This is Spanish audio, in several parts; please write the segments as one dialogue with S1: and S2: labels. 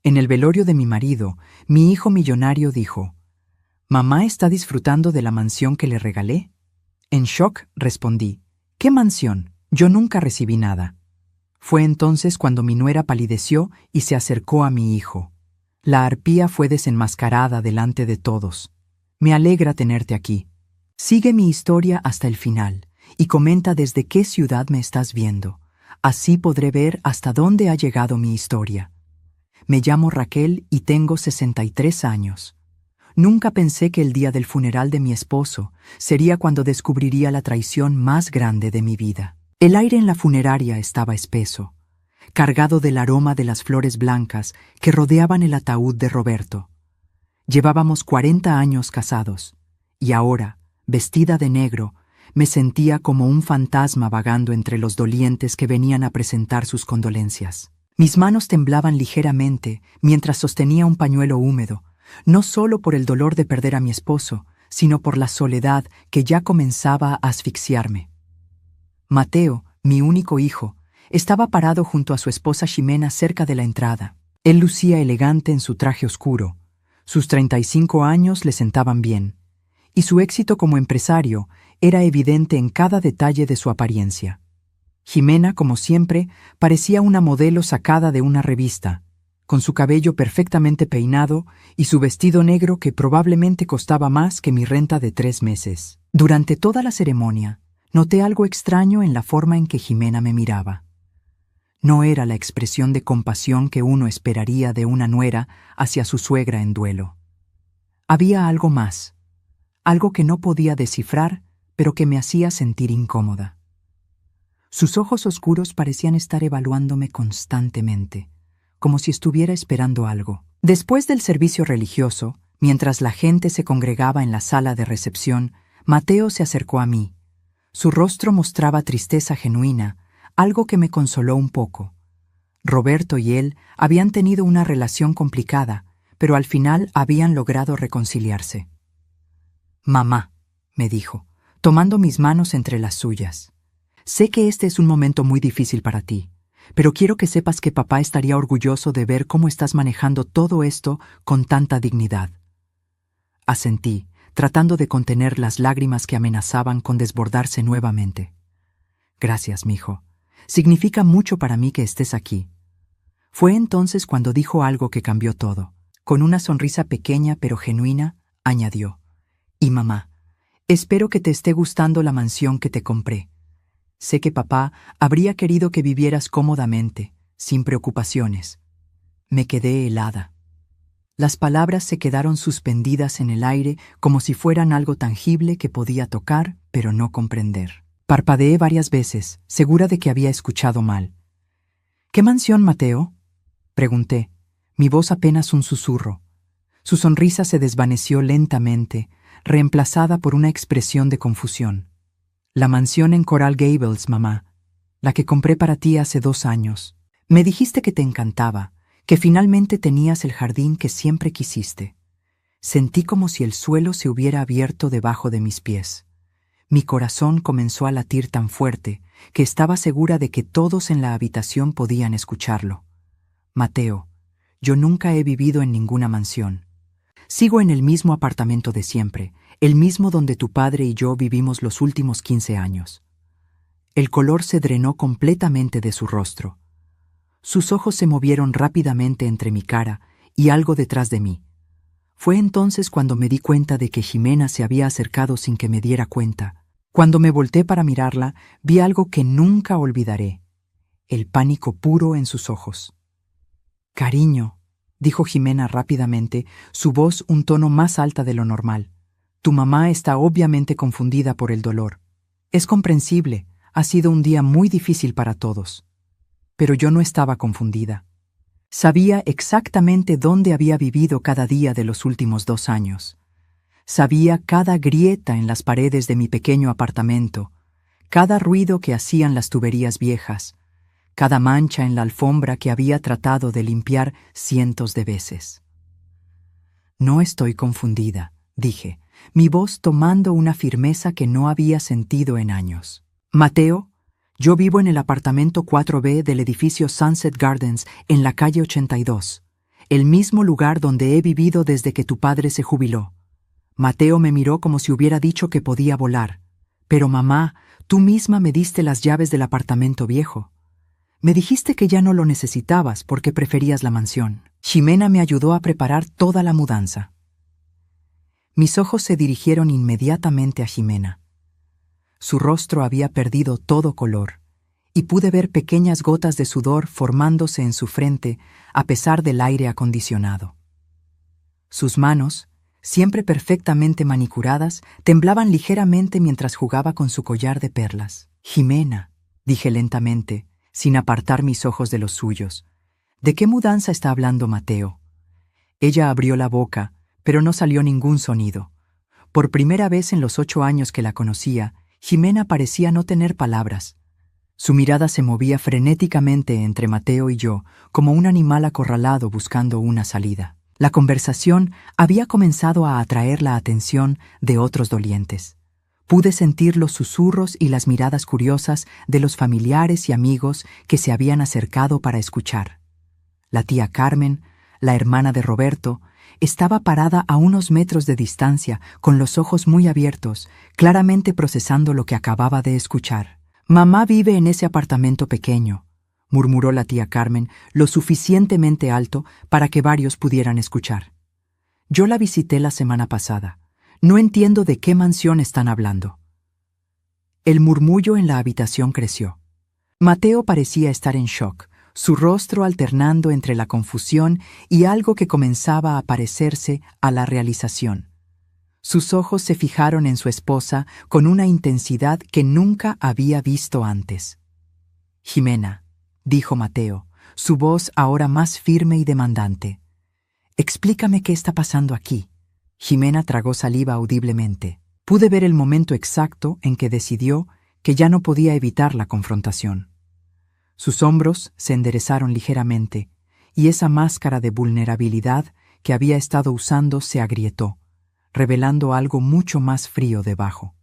S1: En el velorio de mi marido, mi hijo millonario dijo: «¿Mamá está disfrutando de la mansión que le regalé?». En shock respondí: «¿Qué mansión? Yo nunca recibí nada». Fue entonces cuando mi nuera palideció y se acercó a mi hijo. La arpía fue desenmascarada delante de todos. «Me alegra tenerte aquí. Sigue mi historia hasta el final y comenta desde qué ciudad me estás viendo. Así podré ver hasta dónde ha llegado mi historia. Me llamo Raquel y tengo 63 años. Nunca pensé que el día del funeral de mi esposo sería cuando descubriría la traición más grande de mi vida». El aire en la funeraria estaba espeso, cargado del aroma de las flores blancas que rodeaban el ataúd de Roberto. Llevábamos 40 años casados, y ahora, vestida de negro, me sentía como un fantasma vagando entre los dolientes que venían a presentar sus condolencias. Mis manos temblaban ligeramente mientras sostenía un pañuelo húmedo, no solo por el dolor de perder a mi esposo, sino por la soledad que ya comenzaba a asfixiarme. Mateo, mi único hijo, estaba parado junto a su esposa Ximena cerca de la entrada. Él lucía elegante en su traje oscuro. Sus 35 años le sentaban bien, y su éxito como empresario era evidente en cada detalle de su apariencia. Ximena, como siempre, parecía una modelo sacada de una revista, con su cabello perfectamente peinado y su vestido negro que probablemente costaba más que mi renta de 3 meses. Durante toda la ceremonia, noté algo extraño en la forma en que Ximena me miraba. No era la expresión de compasión que uno esperaría de una nuera hacia su suegra en duelo. Había algo más, algo que no podía descifrar, pero que me hacía sentir incómoda. Sus ojos oscuros parecían estar evaluándome constantemente, como si estuviera esperando algo. Después del servicio religioso, mientras la gente se congregaba en la sala de recepción, Mateo se acercó a mí. Su rostro mostraba tristeza genuina, algo que me consoló un poco. Roberto y él habían tenido una relación complicada, pero al final habían logrado reconciliarse. «Mamá», me dijo, tomando mis manos entre las suyas, «sé que este es un momento muy difícil para ti, pero quiero que sepas que papá estaría orgulloso de ver cómo estás manejando todo esto con tanta dignidad». Asentí, tratando de contener las lágrimas que amenazaban con desbordarse nuevamente. «Gracias, mijo. Significa mucho para mí que estés aquí». Fue entonces cuando dijo algo que cambió todo. Con una sonrisa pequeña pero genuina, añadió: «Y mamá, espero que te esté gustando la mansión que te compré. Sé que papá habría querido que vivieras cómodamente, sin preocupaciones». Me quedé helada. Las palabras se quedaron suspendidas en el aire como si fueran algo tangible que podía tocar, pero no comprender. Parpadeé varias veces, segura de que había escuchado mal. «¿Qué mansión, Mateo?», pregunté, mi voz apenas un susurro. Su sonrisa se desvaneció lentamente, reemplazada por una expresión de confusión. «La mansión en Coral Gables, mamá, la que compré para ti hace 2 años. Me dijiste que te encantaba, que finalmente tenías el jardín que siempre quisiste». Sentí como si el suelo se hubiera abierto debajo de mis pies. Mi corazón comenzó a latir tan fuerte que estaba segura de que todos en la habitación podían escucharlo. «Mateo, yo nunca he vivido en ninguna mansión. Sigo en el mismo apartamento de siempre, el mismo donde tu padre y yo vivimos los últimos 15 años». El color se drenó completamente de su rostro. Sus ojos se movieron rápidamente entre mi cara y algo detrás de mí. Fue entonces cuando me di cuenta de que Ximena se había acercado sin que me diera cuenta. Cuando me volteé para mirarla, vi algo que nunca olvidaré: el pánico puro en sus ojos. «Cariño», dijo Ximena rápidamente, su voz un tono más alta de lo normal. «Tu mamá está obviamente confundida por el dolor. Es comprensible, ha sido un día muy difícil para todos». Pero yo no estaba confundida. Sabía exactamente dónde había vivido cada día de los últimos 2 años. Sabía cada grieta en las paredes de mi pequeño apartamento, cada ruido que hacían las tuberías viejas, cada mancha en la alfombra que había tratado de limpiar cientos de veces. «No estoy confundida», dije, mi voz tomando una firmeza que no había sentido en años. «Mateo, yo vivo en el apartamento 4B del edificio Sunset Gardens en la calle 82. el mismo lugar donde he vivido desde que tu padre se jubiló. Mateo me miró como si hubiera dicho que podía volar. Pero mamá, tú misma me diste las llaves del apartamento viejo. Me dijiste que ya no lo necesitabas porque preferías la mansión. Ximena me ayudó a preparar toda la mudanza. Mis ojos se dirigieron inmediatamente a Ximena. Su rostro había perdido todo color, y pude ver pequeñas gotas de sudor formándose en su frente a pesar del aire acondicionado. Sus manos, siempre perfectamente manicuradas, temblaban ligeramente mientras jugaba con su collar de perlas. «Ximena», dije lentamente, sin apartar mis ojos de los suyos, «¿de qué mudanza está hablando Mateo?» Ella abrió la boca, pero no salió ningún sonido. Por primera vez en los 8 años que la conocía, Ximena parecía no tener palabras. Su mirada se movía frenéticamente entre Mateo y yo, como un animal acorralado buscando una salida. La conversación había comenzado a atraer la atención de otros dolientes. Pude sentir los susurros y las miradas curiosas de los familiares y amigos que se habían acercado para escuchar. La tía Carmen, la hermana de Roberto, estaba parada a unos metros de distancia, con los ojos muy abiertos, claramente procesando lo que acababa de escuchar. «Mamá vive en ese apartamento pequeño», murmuró la tía Carmen, lo suficientemente alto para que varios pudieran escuchar. «Yo la visité la semana pasada. No entiendo de qué mansión están hablando». El murmullo en la habitación creció. Mateo parecía estar en shock, su rostro alternando entre la confusión y algo que comenzaba a parecerse a la realización. Sus ojos se fijaron en su esposa con una intensidad que nunca había visto antes. «Ximena», dijo Mateo, su voz ahora más firme y demandante. «Explícame qué está pasando aquí». Ximena tragó saliva audiblemente. Pude ver el momento exacto en que decidió que ya no podía evitar la confrontación. Sus hombros se enderezaron ligeramente, y esa máscara de vulnerabilidad que había estado usando se agrietó, revelando algo mucho más frío debajo.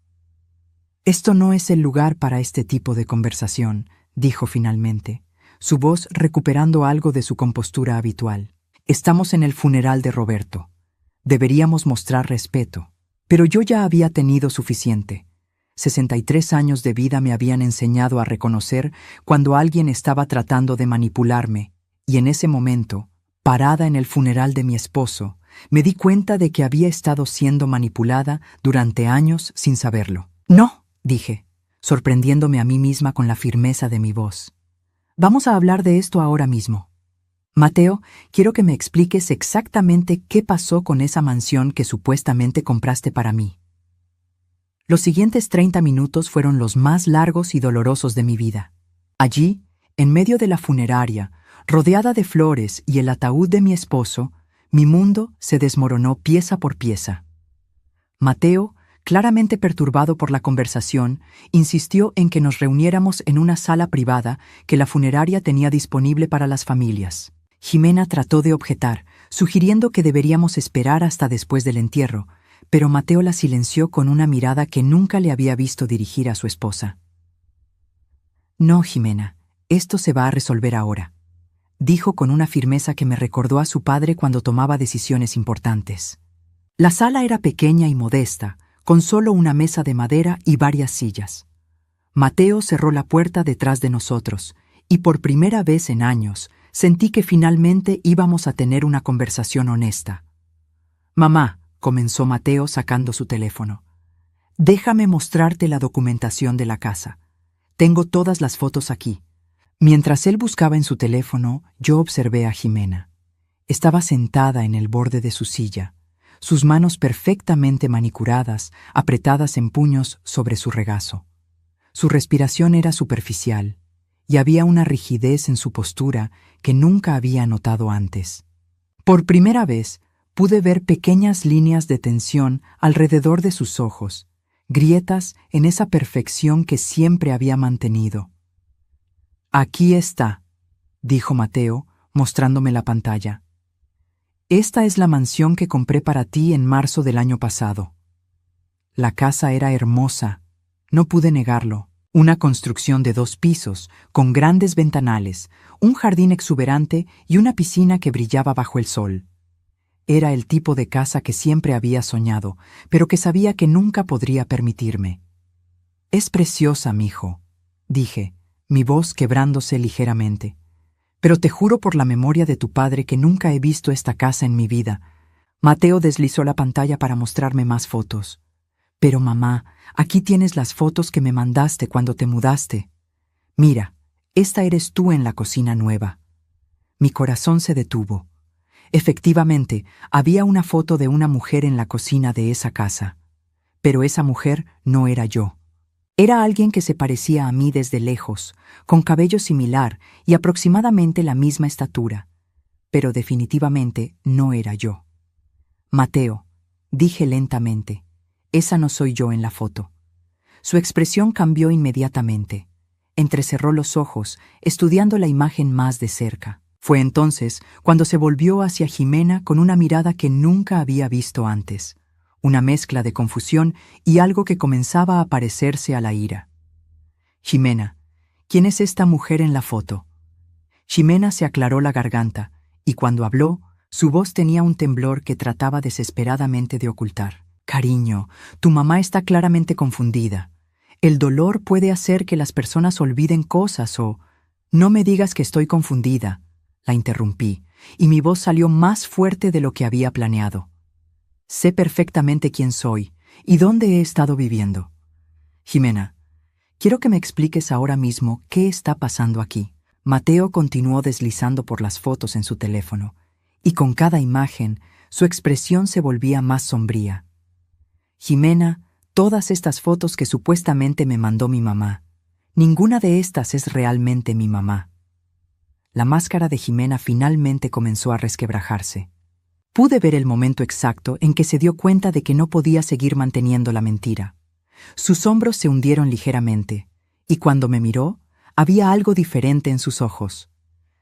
S1: «Esto no es el lugar para este tipo de conversación», dijo finalmente, su voz recuperando algo de su compostura habitual. «Estamos en el funeral de Roberto. Deberíamos mostrar respeto. Pero yo ya había tenido suficiente. 63 años de vida me habían enseñado a reconocer cuando alguien estaba tratando de manipularme, y en ese momento, parada en el funeral de mi esposo, me di cuenta de que había estado siendo manipulada durante años sin saberlo. «No», dije, sorprendiéndome a mí misma con la firmeza de mi voz. «Vamos a hablar de esto ahora mismo. Mateo, quiero que me expliques exactamente qué pasó con esa mansión que supuestamente compraste para mí». Los siguientes 30 minutos fueron los más largos y dolorosos de mi vida. Allí, en medio de la funeraria, rodeada de flores y el ataúd de mi esposo, mi mundo se desmoronó pieza por pieza. Mateo, claramente perturbado por la conversación, insistió en que nos reuniéramos en una sala privada que la funeraria tenía disponible para las familias. Ximena trató de objetar, sugiriendo que deberíamos esperar hasta después del entierro, pero Mateo la silenció con una mirada que nunca le había visto dirigir a su esposa. «No, Ximena, esto se va a resolver ahora», dijo con una firmeza que me recordó a su padre cuando tomaba decisiones importantes. La sala era pequeña y modesta, con solo una mesa de madera y varias sillas. Mateo cerró la puerta detrás de nosotros, y por primera vez en años sentí que finalmente íbamos a tener una conversación honesta. «Mamá», comenzó Mateo sacando su teléfono, «déjame mostrarte la documentación de la casa. Tengo todas las fotos aquí». Mientras él buscaba en su teléfono, yo observé a Ximena. Estaba sentada en el borde de su silla, sus manos perfectamente manicuradas, apretadas en puños sobre su regazo. Su respiración era superficial, y había una rigidez en su postura que nunca había notado antes. Por primera vez, pude ver pequeñas líneas de tensión alrededor de sus ojos, grietas en esa perfección que siempre había mantenido. «Aquí está», dijo Mateo, mostrándome la pantalla. «Esta es la mansión que compré para ti en marzo del año pasado». La casa era hermosa, no pude negarlo. Una construcción de 2 pisos, con grandes ventanales, un jardín exuberante y una piscina que brillaba bajo el sol. Era el tipo de casa que siempre había soñado, pero que sabía que nunca podría permitirme. «Es preciosa, mijo», dije, mi voz quebrándose ligeramente. «Pero te juro por la memoria de tu padre que nunca he visto esta casa en mi vida». Mateo deslizó la pantalla para mostrarme más fotos. «Pero mamá, aquí tienes las fotos que me mandaste cuando te mudaste. Mira, esta eres tú en la cocina nueva». Mi corazón se detuvo. Efectivamente, había una foto de una mujer en la cocina de esa casa. Pero esa mujer no era yo. Era alguien que se parecía a mí desde lejos, con cabello similar y aproximadamente la misma estatura. Pero definitivamente no era yo. «Mateo», dije lentamente, «esa no soy yo en la foto». Su expresión cambió inmediatamente. Entrecerró los ojos, estudiando la imagen más de cerca. Fue entonces cuando se volvió hacia Jimena con una mirada que nunca había visto antes, una mezcla de confusión y algo que comenzaba a parecerse a la ira. «Jimena, ¿quién es esta mujer en la foto?». Jimena se aclaró la garganta, y cuando habló, su voz tenía un temblor que trataba desesperadamente de ocultar. «Cariño, tu mamá está claramente confundida. El dolor puede hacer que las personas olviden cosas o...». «No me digas que estoy confundida», la interrumpí, y mi voz salió más fuerte de lo que había planeado. «Sé perfectamente quién soy y dónde he estado viviendo. Jimena, quiero que me expliques ahora mismo qué está pasando aquí». Mateo continuó deslizando por las fotos en su teléfono, y con cada imagen su expresión se volvía más sombría. «Jimena, todas estas fotos que supuestamente me mandó mi mamá, ninguna de estas es realmente mi mamá». La máscara de Jimena finalmente comenzó a resquebrajarse. Pude ver el momento exacto en que se dio cuenta de que no podía seguir manteniendo la mentira. Sus hombros se hundieron ligeramente, y cuando me miró, había algo diferente en sus ojos.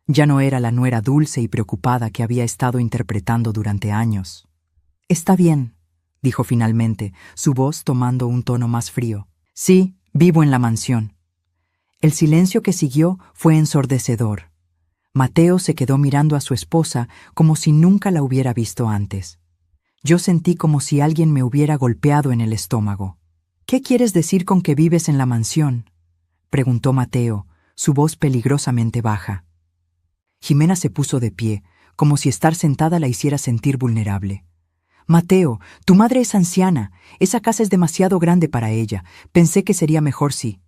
S1: Ya no era la nuera dulce y preocupada que había estado interpretando durante años. «Está bien», dijo finalmente, su voz tomando un tono más frío. «Sí, vivo en la mansión». El silencio que siguió fue ensordecedor. Mateo se quedó mirando a su esposa como si nunca la hubiera visto antes. Yo sentí como si alguien me hubiera golpeado en el estómago. «¿Qué quieres decir con que vives en la mansión?», preguntó Mateo, su voz peligrosamente baja. Jimena se puso de pie, como si estar sentada la hiciera sentir vulnerable. «Mateo, tu madre es anciana. Esa casa es demasiado grande para ella. Pensé que sería mejor si...».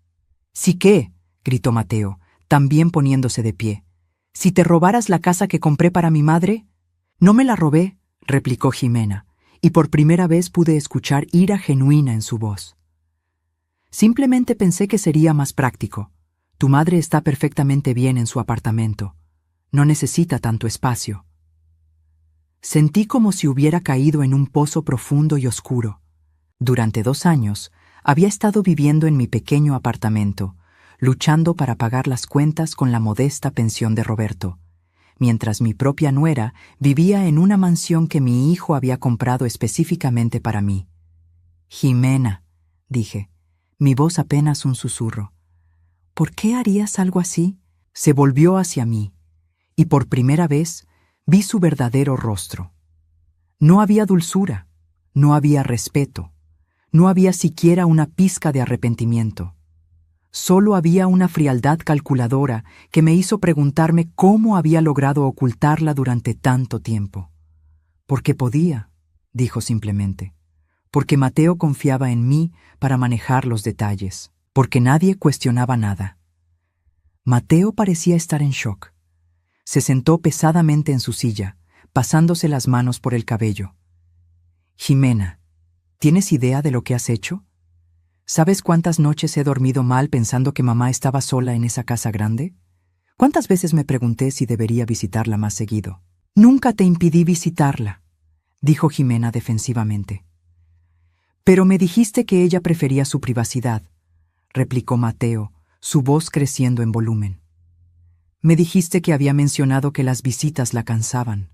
S1: «¿Sí qué?», gritó Mateo, también poniéndose de pie. «¿Si te robaras la casa que compré para mi madre?». «No me la robé», replicó Jimena, y por primera vez pude escuchar ira genuina en su voz. «Simplemente pensé que sería más práctico. Tu madre está perfectamente bien en su apartamento. No necesita tanto espacio». Sentí como si hubiera caído en un pozo profundo y oscuro. Durante 2 años había estado viviendo en mi pequeño apartamento, luchando para pagar las cuentas con la modesta pensión de Roberto, mientras mi propia nuera vivía en una mansión que mi hijo había comprado específicamente para mí. «Jimena», dije, mi voz apenas un susurro, «¿por qué harías algo así?». Se volvió hacia mí, y por primera vez vi su verdadero rostro. No había dulzura, no había respeto, no había siquiera una pizca de arrepentimiento. Solo había una frialdad calculadora que me hizo preguntarme cómo había logrado ocultarla durante tanto tiempo. «Porque podía», dijo simplemente. «Porque Mateo confiaba en mí para manejar los detalles. Porque nadie cuestionaba nada». Mateo parecía estar en shock. Se sentó pesadamente en su silla, pasándose las manos por el cabello. «Jimena, ¿tienes idea de lo que has hecho? ¿Sabes cuántas noches he dormido mal pensando que mamá estaba sola en esa casa grande? ¿Cuántas veces me pregunté si debería visitarla más seguido?» «Nunca te impidí visitarla», dijo Jimena defensivamente. «Pero me dijiste que ella prefería su privacidad», replicó Mateo, su voz creciendo en volumen. «Me dijiste que había mencionado que las visitas la cansaban.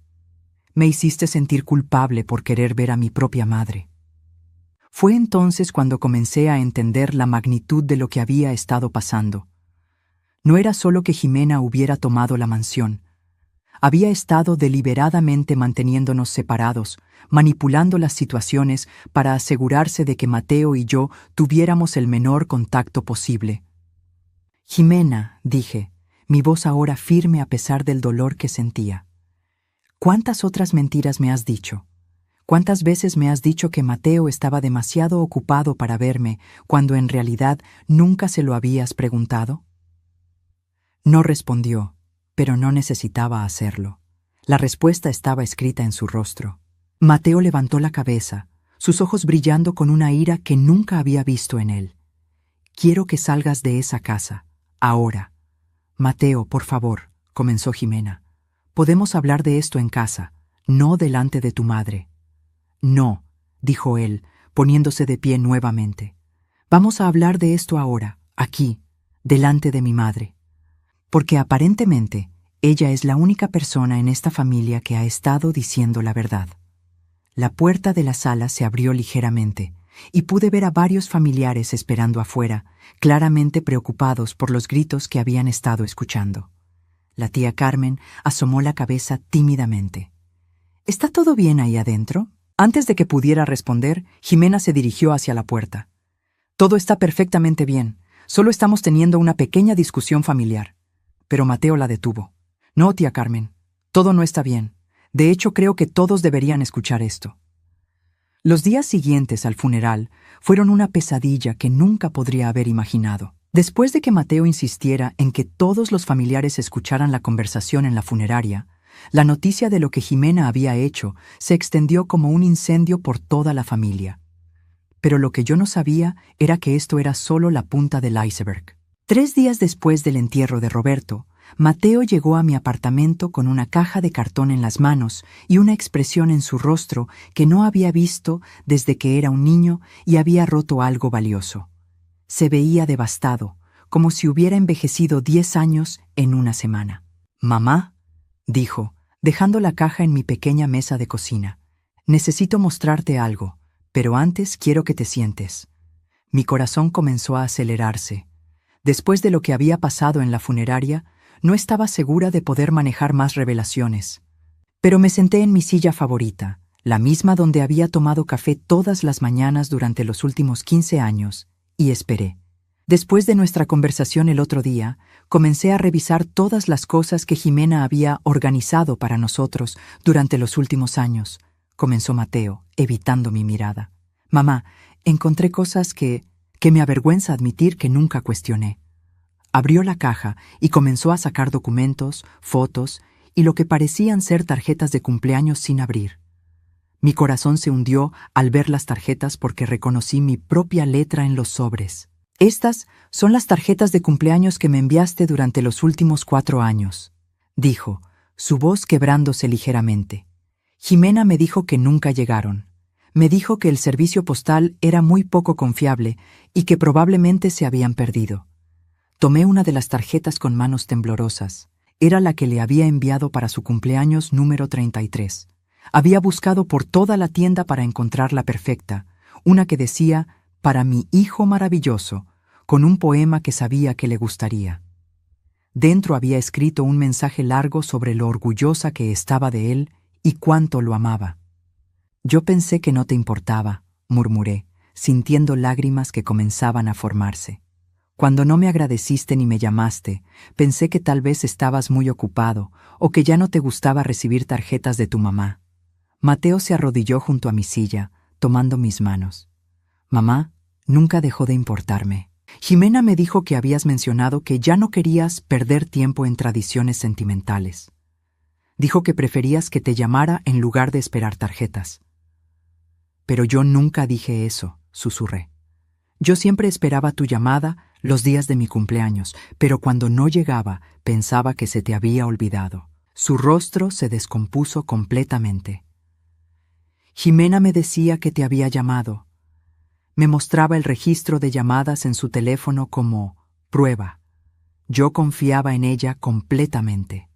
S1: Me hiciste sentir culpable por querer ver a mi propia madre». Fue entonces cuando comencé a entender la magnitud de lo que había estado pasando. No era solo que Jimena hubiera tomado la mansión. Había estado deliberadamente manteniéndonos separados, manipulando las situaciones para asegurarse de que Mateo y yo tuviéramos el menor contacto posible. Jimena, dije, mi voz ahora firme a pesar del dolor que sentía. ¿Cuántas otras mentiras me has dicho? ¿Cuántas veces me has dicho que Mateo estaba demasiado ocupado para verme, cuando en realidad nunca se lo habías preguntado? No respondió, pero no necesitaba hacerlo. La respuesta estaba escrita en su rostro. Mateo levantó la cabeza, sus ojos brillando con una ira que nunca había visto en él. Quiero que salgas de esa casa, ahora. Mateo, por favor, comenzó Jimena. Podemos hablar de esto en casa, no delante de tu madre. No, dijo él, poniéndose de pie nuevamente. Vamos a hablar de esto ahora, aquí, delante de mi madre. Porque aparentemente ella es la única persona en esta familia que ha estado diciendo la verdad. La puerta de la sala se abrió ligeramente, y pude ver a varios familiares esperando afuera, claramente preocupados por los gritos que habían estado escuchando. La tía Carmen asomó la cabeza tímidamente. ¿Está todo bien ahí adentro? Antes de que pudiera responder, Jimena se dirigió hacia la puerta. Todo está perfectamente bien, solo estamos teniendo una pequeña discusión familiar. Pero Mateo la detuvo. No, tía Carmen, todo no está bien. De hecho, creo que todos deberían escuchar esto. Los días siguientes al funeral fueron una pesadilla que nunca podría haber imaginado. Después de que Mateo insistiera en que todos los familiares escucharan la conversación en la funeraria, la noticia de lo que Jimena había hecho se extendió como un incendio por toda la familia. Pero lo que yo no sabía era que esto era solo la punta del iceberg. 3 días después del entierro de Roberto, Mateo llegó a mi apartamento con una caja de cartón en las manos y una expresión en su rostro que no había visto desde que era un niño y había roto algo valioso. Se veía devastado, como si hubiera envejecido 10 años en una semana. «Mamá», dijo, dejando la caja en mi pequeña mesa de cocina, «necesito mostrarte algo, pero antes quiero que te sientes». Mi corazón comenzó a acelerarse. Después de lo que había pasado en la funeraria, no estaba segura de poder manejar más revelaciones. Pero me senté en mi silla favorita, la misma donde había tomado café todas las mañanas durante los últimos 15 años, y esperé. Después de nuestra conversación el otro día, comencé a revisar todas las cosas que Jimena había organizado para nosotros durante los últimos años, comenzó Mateo, evitando mi mirada. Mamá, encontré cosas que me avergüenza admitir que nunca cuestioné. Abrió la caja y comenzó a sacar documentos, fotos y lo que parecían ser tarjetas de cumpleaños sin abrir. Mi corazón se hundió al ver las tarjetas porque reconocí mi propia letra en los sobres. «Estas son las tarjetas de cumpleaños que me enviaste durante los últimos 4 años», dijo, su voz quebrándose ligeramente. Jimena me dijo que nunca llegaron. Me dijo que el servicio postal era muy poco confiable y que probablemente se habían perdido. Tomé una de las tarjetas con manos temblorosas. Era la que le había enviado para su cumpleaños número 33. Había buscado por toda la tienda para encontrar la perfecta, una que decía «Para mi hijo maravilloso», con un poema que sabía que le gustaría. Dentro había escrito un mensaje largo sobre lo orgullosa que estaba de él y cuánto lo amaba. «Yo pensé que no te importaba», murmuré, sintiendo lágrimas que comenzaban a formarse. «Cuando no me agradeciste ni me llamaste, pensé que tal vez estabas muy ocupado o que ya no te gustaba recibir tarjetas de tu mamá». Mateo se arrodilló junto a mi silla, tomando mis manos. «Mamá, nunca dejó de importarme. Jimena me dijo que habías mencionado que ya no querías perder tiempo en tradiciones sentimentales. Dijo que preferías que te llamara en lugar de esperar tarjetas». «Pero yo nunca dije eso», susurré. «Yo siempre esperaba tu llamada los días de mi cumpleaños, pero cuando no llegaba pensaba que se te había olvidado». Su rostro se descompuso completamente. «Jimena me decía que te había llamado. Me mostraba el registro de llamadas en su teléfono como prueba. Yo confiaba en ella completamente».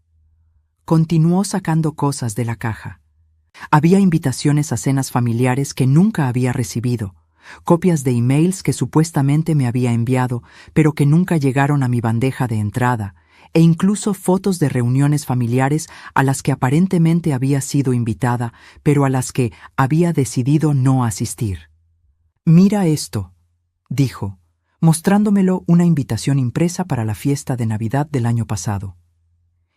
S1: Continuó sacando cosas de la caja. Había invitaciones a cenas familiares que nunca había recibido, copias de emails que supuestamente me había enviado, pero que nunca llegaron a mi bandeja de entrada, e incluso fotos de reuniones familiares a las que aparentemente había sido invitada, pero a las que había decidido no asistir. «Mira esto», dijo, mostrándomelo una invitación impresa para la fiesta de Navidad del año pasado.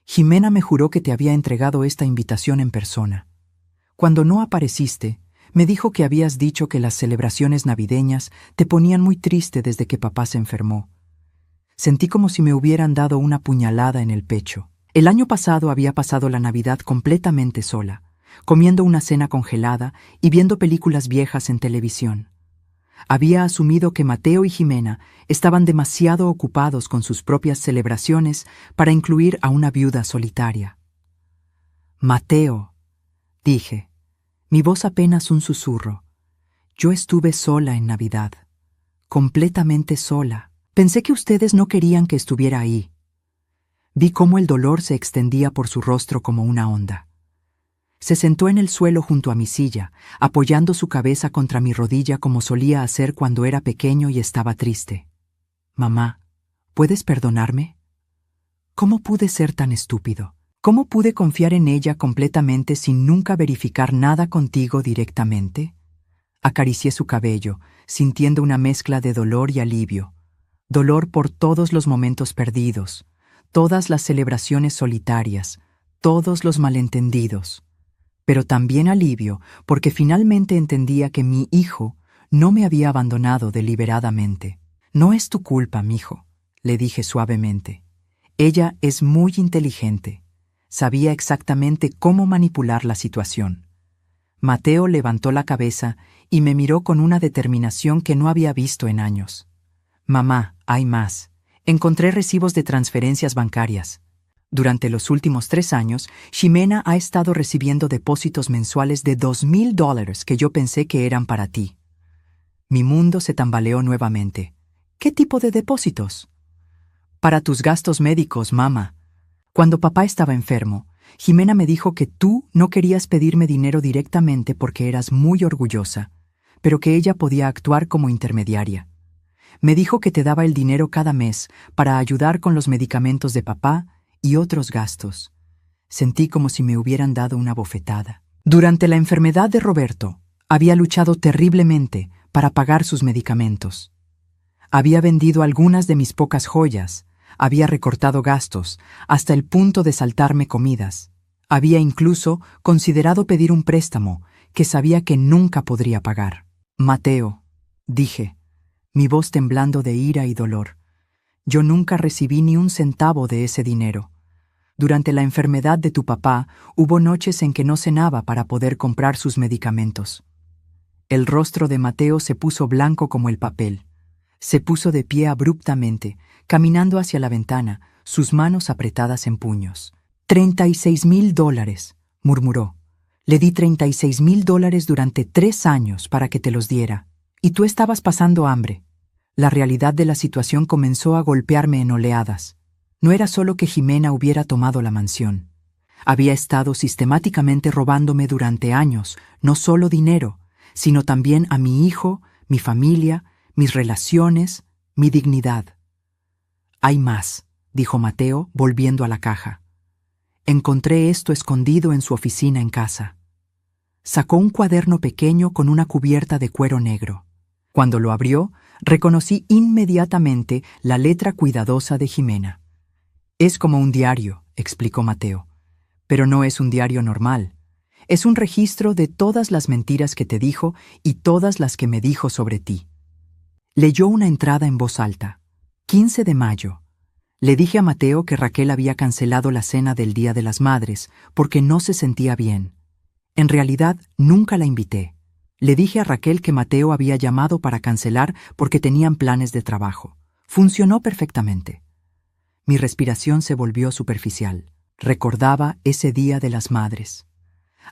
S1: «Jimena me juró que te había entregado esta invitación en persona. Cuando no apareciste, me dijo que habías dicho que las celebraciones navideñas te ponían muy triste desde que papá se enfermó. Sentí como si me hubieran dado una puñalada en el pecho. El año pasado había pasado la Navidad completamente sola, comiendo una cena congelada y viendo películas viejas en televisión. Había asumido que Mateo y Jimena estaban demasiado ocupados con sus propias celebraciones para incluir a una viuda solitaria. «Mateo», dije, mi voz apenas un susurro. Yo estuve sola en Navidad, completamente sola. Pensé que ustedes no querían que estuviera ahí. Vi cómo el dolor se extendía por su rostro como una onda. Se sentó en el suelo junto a mi silla, apoyando su cabeza contra mi rodilla como solía hacer cuando era pequeño y estaba triste. «Mamá, ¿puedes perdonarme? ¿Cómo pude ser tan estúpido? ¿Cómo pude confiar en ella completamente sin nunca verificar nada contigo directamente?» Acaricié su cabello, sintiendo una mezcla de dolor y alivio. Dolor por todos los momentos perdidos, todas las celebraciones solitarias, todos los malentendidos. Pero también alivio porque finalmente entendía que mi hijo no me había abandonado deliberadamente. «No es tu culpa, mijo», le dije suavemente. «Ella es muy inteligente. Sabía exactamente cómo manipular la situación». Mateo levantó la cabeza y me miró con una determinación que no había visto en años. «Mamá, hay más. Encontré recibos de transferencias bancarias. Durante los últimos 3 años, Jimena ha estado recibiendo depósitos mensuales de $2,000 que yo pensé que eran para ti». Mi mundo se tambaleó nuevamente. «¿Qué tipo de depósitos?» «Para tus gastos médicos, mamá. Cuando papá estaba enfermo, Jimena me dijo que tú no querías pedirme dinero directamente porque eras muy orgullosa, pero que ella podía actuar como intermediaria. Me dijo que te daba el dinero cada mes para ayudar con los medicamentos de papá y otros gastos». Sentí como si me hubieran dado una bofetada. Durante la enfermedad de Roberto, había luchado terriblemente para pagar sus medicamentos. Había vendido algunas de mis pocas joyas, había recortado gastos, hasta el punto de saltarme comidas. Había incluso considerado pedir un préstamo que sabía que nunca podría pagar. «Mateo», dije, mi voz temblando de ira y dolor, «yo nunca recibí ni un centavo de ese dinero. Durante la enfermedad de tu papá, hubo noches en que no cenaba para poder comprar sus medicamentos». El rostro de Mateo se puso blanco como el papel. Se puso de pie abruptamente, caminando hacia la ventana, sus manos apretadas en puños. $36,000, murmuró. «Le di $36,000 durante 3 años para que te los diera. Y tú estabas pasando hambre». La realidad de la situación comenzó a golpearme en oleadas. No era solo que Jimena hubiera tomado la mansión. Había estado sistemáticamente robándome durante años, no solo dinero, sino también a mi hijo, mi familia, mis relaciones, mi dignidad. «Hay más», dijo Mateo, volviendo a la caja. «Encontré esto escondido en su oficina en casa». Sacó un cuaderno pequeño con una cubierta de cuero negro. Cuando lo abrió, reconocí inmediatamente la letra cuidadosa de Jimena. «Es como un diario», explicó Mateo. «Pero no es un diario normal. Es un registro de todas las mentiras que te dijo y todas las que me dijo sobre ti». Leyó una entrada en voz alta. 15 de mayo. Le dije a Mateo que Raquel había cancelado la cena del Día de las Madres porque no se sentía bien. En realidad, nunca la invité. Le dije a Raquel que Mateo había llamado para cancelar porque tenían planes de trabajo. Funcionó perfectamente. Mi respiración se volvió superficial. Recordaba ese Día de las Madres.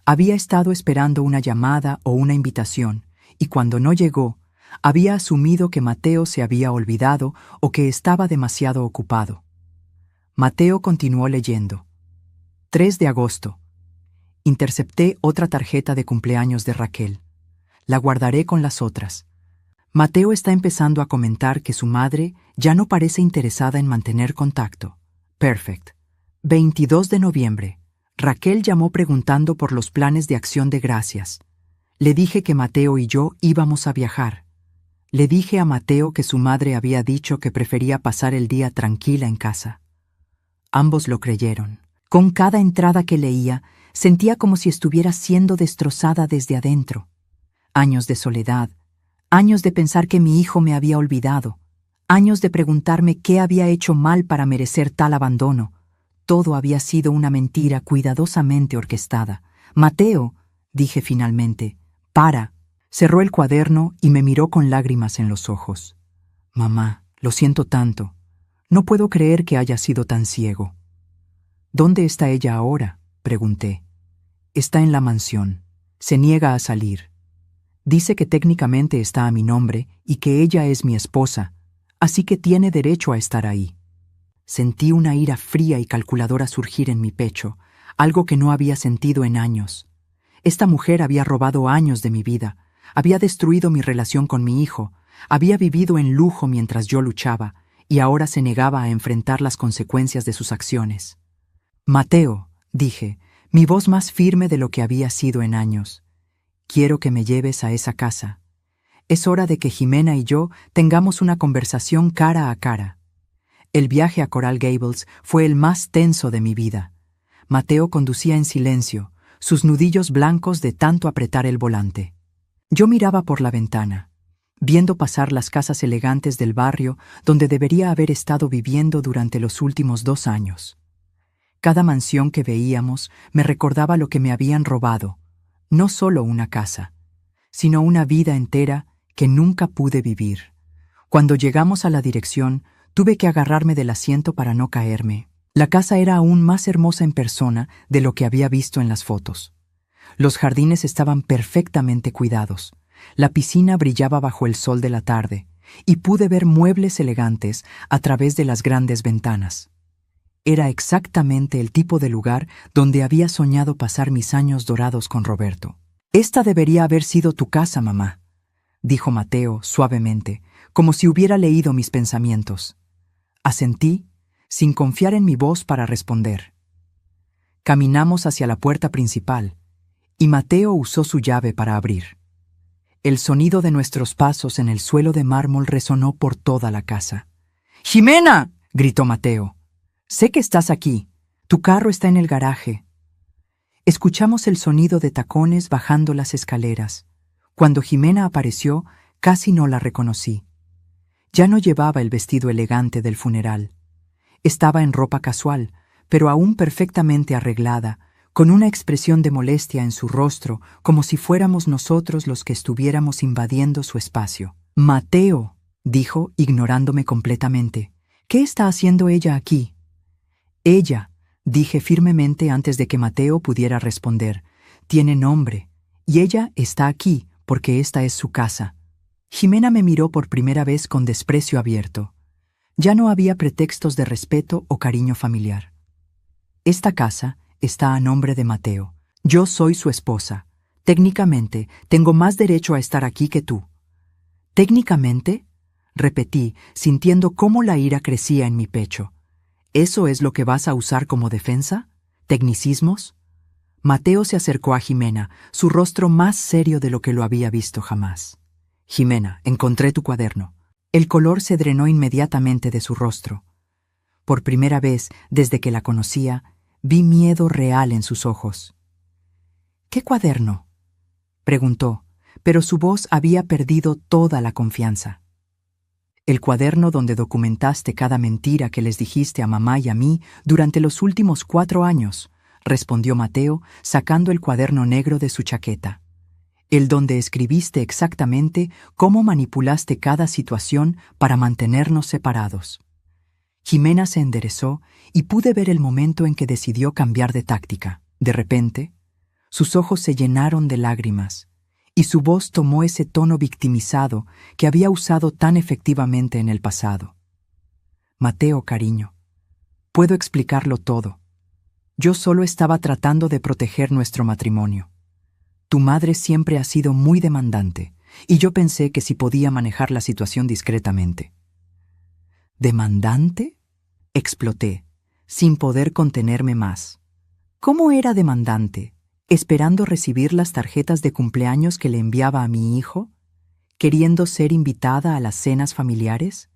S1: Había estado esperando una llamada o una invitación, y cuando no llegó, había asumido que Mateo se había olvidado o que estaba demasiado ocupado. Mateo continuó leyendo. 3 de agosto. Intercepté otra tarjeta de cumpleaños de Raquel. La guardaré con las otras. Mateo está empezando a comentar que su madre ya no parece interesada en mantener contacto. Perfect. 22 de noviembre. Raquel llamó preguntando por los planes de Acción de Gracias. Le dije que Mateo y yo íbamos a viajar. Le dije a Mateo que su madre había dicho que prefería pasar el día tranquila en casa. Ambos lo creyeron. Con cada entrada que leía, sentía como si estuviera siendo destrozada desde adentro. Años de soledad, años de pensar que mi hijo me había olvidado, años de preguntarme qué había hecho mal para merecer tal abandono. Todo había sido una mentira cuidadosamente orquestada. Mateo, dije finalmente, para. Cerró el cuaderno y me miró con lágrimas en los ojos. Mamá, lo siento tanto. No puedo creer que haya sido tan ciego. ¿Dónde está ella ahora?, pregunté. Está en la mansión. Se niega a salir. Dice que técnicamente está a mi nombre y que ella es mi esposa, así que tiene derecho a estar ahí. Sentí una ira fría y calculadora surgir en mi pecho, algo que no había sentido en años. Esta mujer había robado años de mi vida, había destruido mi relación con mi hijo, había vivido en lujo mientras yo luchaba, y ahora se negaba a enfrentar las consecuencias de sus acciones. Mateo, dije, mi voz más firme de lo que había sido en años. Quiero que me lleves a esa casa. Es hora de que Jimena y yo tengamos una conversación cara a cara. El viaje a Coral Gables fue el más tenso de mi vida. Mateo conducía en silencio, sus nudillos blancos de tanto apretar el volante. Yo miraba por la ventana, viendo pasar las casas elegantes del barrio donde debería haber estado viviendo durante los últimos 2 años. Cada mansión que veíamos me recordaba lo que me habían robado, no solo una casa, sino una vida entera que nunca pude vivir. Cuando llegamos a la dirección, tuve que agarrarme del asiento para no caerme. La casa era aún más hermosa en persona de lo que había visto en las fotos. Los jardines estaban perfectamente cuidados. La piscina brillaba bajo el sol de la tarde, y pude ver muebles elegantes a través de las grandes ventanas. Era exactamente el tipo de lugar donde había soñado pasar mis años dorados con Roberto. «Esta debería haber sido tu casa, mamá», dijo Mateo suavemente, como si hubiera leído mis pensamientos. Asentí, sin confiar en mi voz para responder. Caminamos hacia la puerta principal, y Mateo usó su llave para abrir. El sonido de nuestros pasos en el suelo de mármol resonó por toda la casa. «¡Jimena!», gritó Mateo. «Sé que estás aquí. Tu carro está en el garaje». Escuchamos el sonido de tacones bajando las escaleras. Cuando Jimena apareció, casi no la reconocí. Ya no llevaba el vestido elegante del funeral. Estaba en ropa casual, pero aún perfectamente arreglada, con una expresión de molestia en su rostro, como si fuéramos nosotros los que estuviéramos invadiendo su espacio. «Mateo», dijo, ignorándome completamente. «¿Qué está haciendo ella aquí?» «Ella», dije firmemente antes de que Mateo pudiera responder, «tiene nombre, y ella está aquí porque esta es su casa». Jimena me miró por primera vez con desprecio abierto. Ya no había pretextos de respeto o cariño familiar. «Esta casa está a nombre de Mateo. Yo soy su esposa. Técnicamente, tengo más derecho a estar aquí que tú». «¿Técnicamente?», repetí, sintiendo cómo la ira crecía en mi pecho. ¿Eso es lo que vas a usar como defensa? ¿Tecnicismos? Mateo se acercó a Jimena, su rostro más serio de lo que lo había visto jamás. «Jimena, encontré tu cuaderno». El color se drenó inmediatamente de su rostro. Por primera vez, desde que la conocía, vi miedo real en sus ojos. «¿Qué cuaderno?», preguntó, pero su voz había perdido toda la confianza. «El cuaderno donde documentaste cada mentira que les dijiste a mamá y a mí durante los últimos 4 años», respondió Mateo, sacando el cuaderno negro de su chaqueta. «El donde escribiste exactamente cómo manipulaste cada situación para mantenernos separados». Jimena se enderezó y pude ver el momento en que decidió cambiar de táctica. De repente, sus ojos se llenaron de lágrimas y su voz tomó ese tono victimizado que había usado tan efectivamente en el pasado. «Mateo, cariño, puedo explicarlo todo. Yo solo estaba tratando de proteger nuestro matrimonio. Tu madre siempre ha sido muy demandante, y yo pensé que si podía manejar la situación discretamente. ¿Demandante? Exploté, sin poder contenerme más. ¿Cómo era demandante? ¿Esperando recibir las tarjetas de cumpleaños que le enviaba a mi hijo? ¿Queriendo ser invitada a las cenas familiares?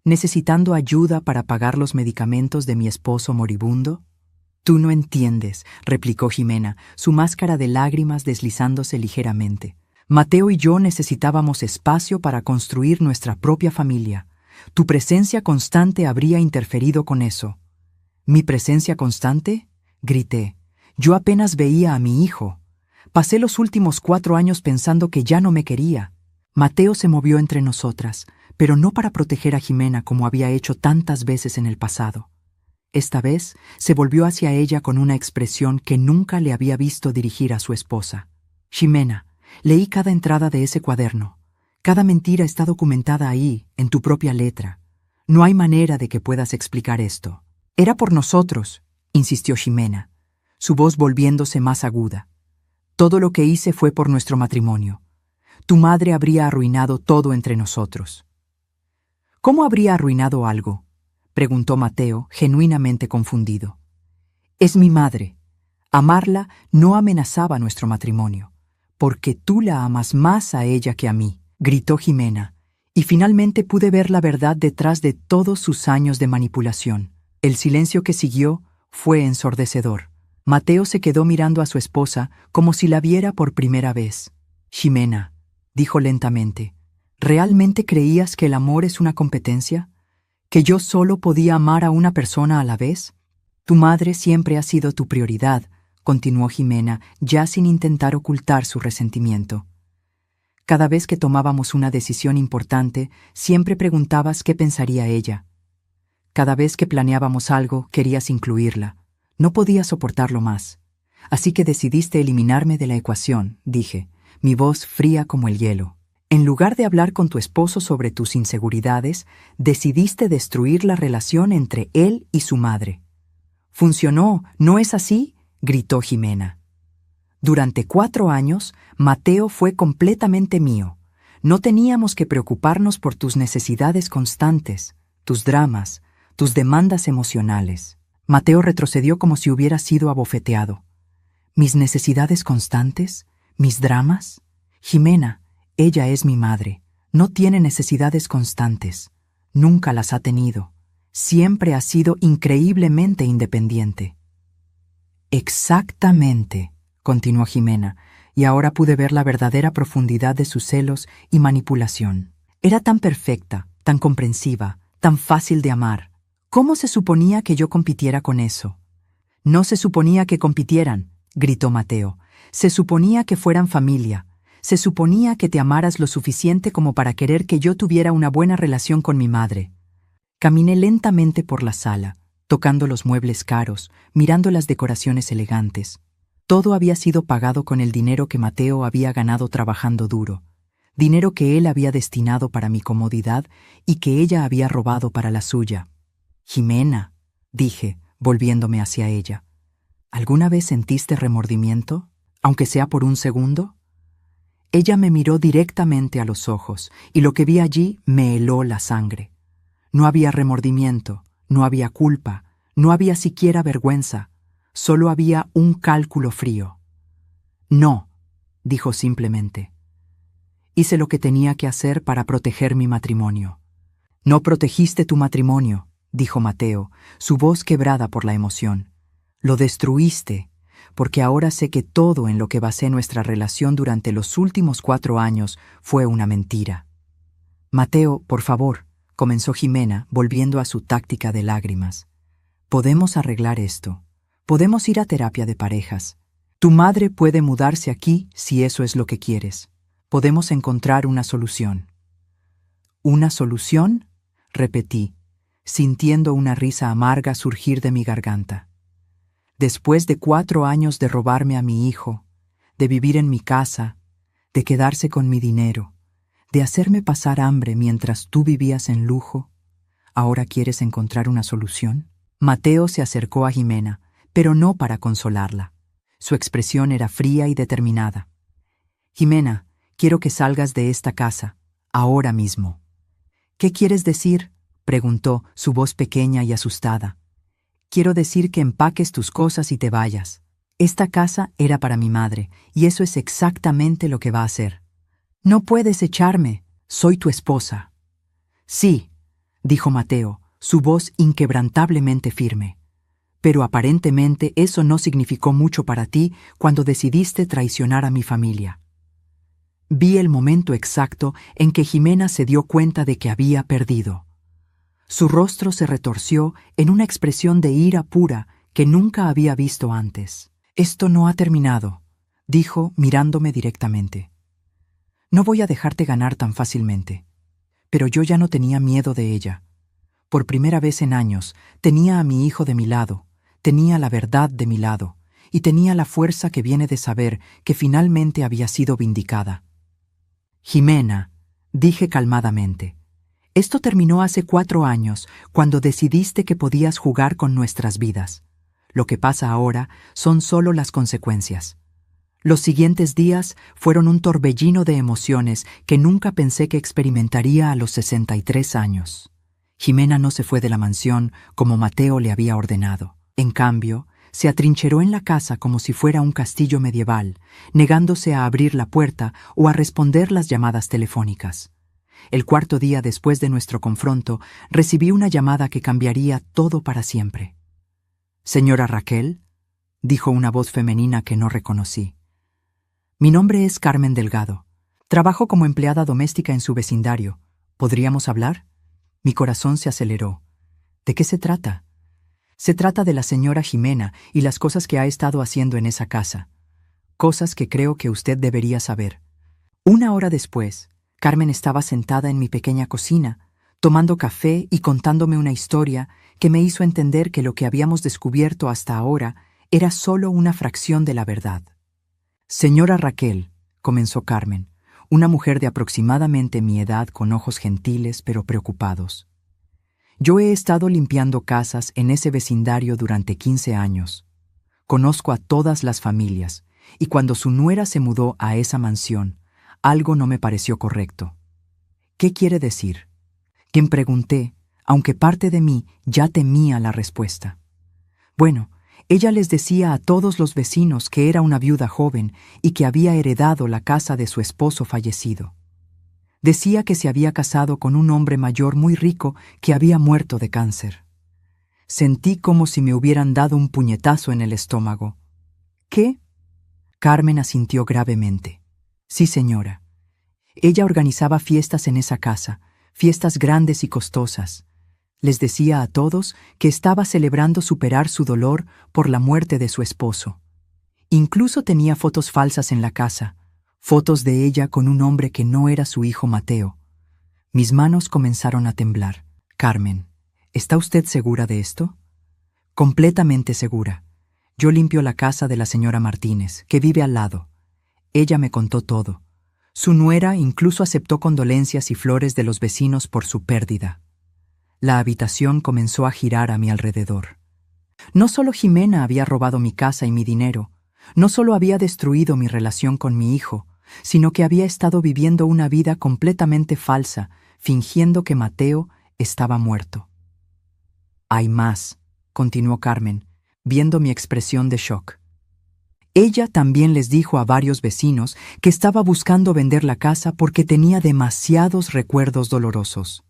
S1: ¿Necesitando ayuda para pagar los medicamentos de mi esposo moribundo? Tú no entiendes, replicó Jimena, su máscara de lágrimas deslizándose ligeramente. Mateo y yo necesitábamos espacio para construir nuestra propia familia. Tu presencia constante habría interferido con eso. ¿Mi presencia constante? Grité. Yo apenas veía a mi hijo. Pasé los últimos 4 años pensando que ya no me quería. Mateo se movió entre nosotras, pero no para proteger a Jimena como había hecho tantas veces en el pasado. Esta vez se volvió hacia ella con una expresión que nunca le había visto dirigir a su esposa. Jimena, leí cada entrada de ese cuaderno. Cada mentira está documentada ahí, en tu propia letra. No hay manera de que puedas explicar esto. Era por nosotros, insistió Jimena, su voz volviéndose más aguda. Todo lo que hice fue por nuestro matrimonio. Tu madre habría arruinado todo entre nosotros. ¿Cómo habría arruinado algo?, preguntó Mateo, genuinamente confundido. Es mi madre. Amarla no amenazaba nuestro matrimonio, porque tú la amas más a ella que a mí, gritó Jimena, y finalmente pude ver la verdad detrás de todos sus años de manipulación. El silencio que siguió fue ensordecedor. Mateo se quedó mirando a su esposa como si la viera por primera vez. Jimena, dijo lentamente, ¿realmente creías que el amor es una competencia? ¿Que yo solo podía amar a una persona a la vez? Tu madre siempre ha sido tu prioridad, continuó Jimena, ya sin intentar ocultar su resentimiento. Cada vez que tomábamos una decisión importante, siempre preguntabas qué pensaría ella. Cada vez que planeábamos algo, querías incluirla. No podías soportarlo más. Así que decidiste eliminarme de la ecuación, dije, mi voz fría como el hielo. En lugar de hablar con tu esposo sobre tus inseguridades, decidiste destruir la relación entre él y su madre. «Funcionó, ¿no es así?», gritó Jimena. Durante 4 años, Mateo fue completamente mío. No teníamos que preocuparnos por tus necesidades constantes, tus dramas, tus demandas emocionales. Mateo retrocedió como si hubiera sido abofeteado. ¿Mis necesidades constantes? ¿Mis dramas? Jimena, ella es mi madre. No tiene necesidades constantes. Nunca las ha tenido. Siempre ha sido increíblemente independiente. Exactamente, continuó Jimena, y ahora pude ver la verdadera profundidad de sus celos y manipulación. Era tan perfecta, tan comprensiva, tan fácil de amar. ¿Cómo se suponía que yo compitiera con eso? No se suponía que compitieran, gritó Mateo. Se suponía que fueran familia. Se suponía que te amaras lo suficiente como para querer que yo tuviera una buena relación con mi madre. Caminé lentamente por la sala, tocando los muebles caros, mirando las decoraciones elegantes. Todo había sido pagado con el dinero que Mateo había ganado trabajando duro, dinero que él había destinado para mi comodidad y que ella había robado para la suya. Jimena, dije, volviéndome hacia ella, ¿alguna vez sentiste remordimiento, aunque sea por un segundo? Ella me miró directamente a los ojos, y lo que vi allí me heló la sangre. No había remordimiento, no había culpa, no había siquiera vergüenza, solo había un cálculo frío. No, dijo simplemente. Hice lo que tenía que hacer para proteger mi matrimonio. No protegiste tu matrimonio, dijo Mateo, su voz quebrada por la emoción. Lo destruiste, porque ahora sé que todo en lo que basé nuestra relación durante los últimos 4 años fue una mentira. Mateo, por favor, comenzó Jimena, volviendo a su táctica de lágrimas. Podemos arreglar esto. Podemos ir a terapia de parejas. Tu madre puede mudarse aquí si eso es lo que quieres. Podemos encontrar una solución. ¿Una solución?, repetí, sintiendo una risa amarga surgir de mi garganta. Después de 4 años de robarme a mi hijo, de vivir en mi casa, de quedarse con mi dinero, de hacerme pasar hambre mientras tú vivías en lujo, ¿ahora quieres encontrar una solución? Mateo se acercó a Jimena, pero no para consolarla. Su expresión era fría y determinada. Jimena, Quiero que salgas de esta casa, ahora mismo. ¿Qué quieres decir?, preguntó, su voz pequeña y asustada. Quiero decir que empaques tus cosas y te vayas. Esta casa era para mi madre, y eso es exactamente lo que va a hacer. No puedes echarme, soy tu esposa. Sí, dijo Mateo, su voz inquebrantablemente firme. Pero aparentemente eso no significó mucho para ti cuando decidiste traicionar a mi familia. Vi el momento exacto en que Jimena se dio cuenta de que había perdido. Su rostro se retorció en una expresión de ira pura que nunca había visto antes. Esto no ha terminado, dijo mirándome directamente. No voy a dejarte ganar tan fácilmente. Pero yo ya no tenía miedo de ella. Por primera vez en años, tenía a mi hijo de mi lado, tenía la verdad de mi lado, y tenía la fuerza que viene de saber que finalmente había sido vindicada. Jimena, dije calmadamente, esto terminó hace 4 años, cuando decidiste que podías jugar con nuestras vidas. Lo que pasa ahora son solo las consecuencias. Los siguientes días fueron un torbellino de emociones que nunca pensé que experimentaría a los 63 años. Jimena no se fue de la mansión como Mateo le había ordenado. En cambio, se atrincheró en la casa como si fuera un castillo medieval, negándose a abrir la puerta o a responder las llamadas telefónicas. El 4.º día después de nuestro confronto, recibí una llamada que cambiaría todo para siempre. «Señora Raquel», dijo una voz femenina que no reconocí. «Mi nombre es Carmen Delgado. Trabajo como empleada doméstica en su vecindario. ¿Podríamos hablar?» Mi corazón se aceleró. ¿De qué se trata? Se trata de la señora Jimena y las cosas que ha estado haciendo en esa casa. Cosas que creo que usted debería saber. 1 hora después, Carmen estaba sentada en mi pequeña cocina, tomando café y contándome una historia que me hizo entender que lo que habíamos descubierto hasta ahora era solo una fracción de la verdad. «Señora Raquel», comenzó Carmen, una mujer de aproximadamente mi edad con ojos gentiles pero preocupados. «Yo he estado limpiando casas en ese vecindario durante 15 años. Conozco a todas las familias, y cuando su nuera se mudó a esa mansión, algo no me pareció correcto». «¿Qué quiere decir?», quien pregunté, aunque parte de mí ya temía la respuesta. Bueno, ella les decía a todos los vecinos que era una viuda joven y que había heredado la casa de su esposo fallecido. Decía que se había casado con un hombre mayor muy rico que había muerto de cáncer. Sentí como si me hubieran dado un puñetazo en el estómago. «¿Qué?», Carmen asintió gravemente. «Sí, señora. Ella organizaba fiestas en esa casa, fiestas grandes y costosas. Les decía a todos que estaba celebrando superar su dolor por la muerte de su esposo. Incluso tenía fotos falsas en la casa, fotos de ella con un hombre que no era su hijo Mateo». Mis manos comenzaron a temblar. «Carmen, ¿está usted segura de esto?» «Completamente segura. Yo limpio la casa de la señora Martínez, que vive al lado. Ella me contó todo. Su nuera incluso aceptó condolencias y flores de los vecinos por su pérdida». La habitación comenzó a girar a mi alrededor. No solo Jimena había robado mi casa y mi dinero, no solo había destruido mi relación con mi hijo, sino que había estado viviendo una vida completamente falsa, fingiendo que Mateo estaba muerto. «Hay más», continuó Carmen, viendo mi expresión de shock. «Ella también les dijo a varios vecinos que estaba buscando vender la casa porque tenía demasiados recuerdos dolorosos.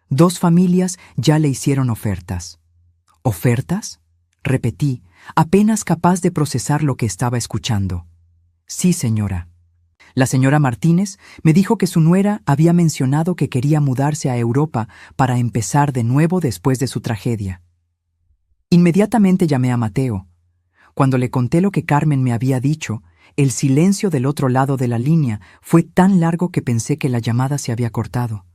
S1: 2 familias ya le hicieron ofertas». «¿Ofertas?», repetí, apenas capaz de procesar lo que estaba escuchando. «Sí, señora. La señora Martínez me dijo que su nuera había mencionado que quería mudarse a Europa para empezar de nuevo después de su tragedia. Inmediatamente llamé a Mateo. Cuando le conté lo que Carmen me había dicho, el silencio del otro lado de la línea fue tan largo que pensé que la llamada se había cortado.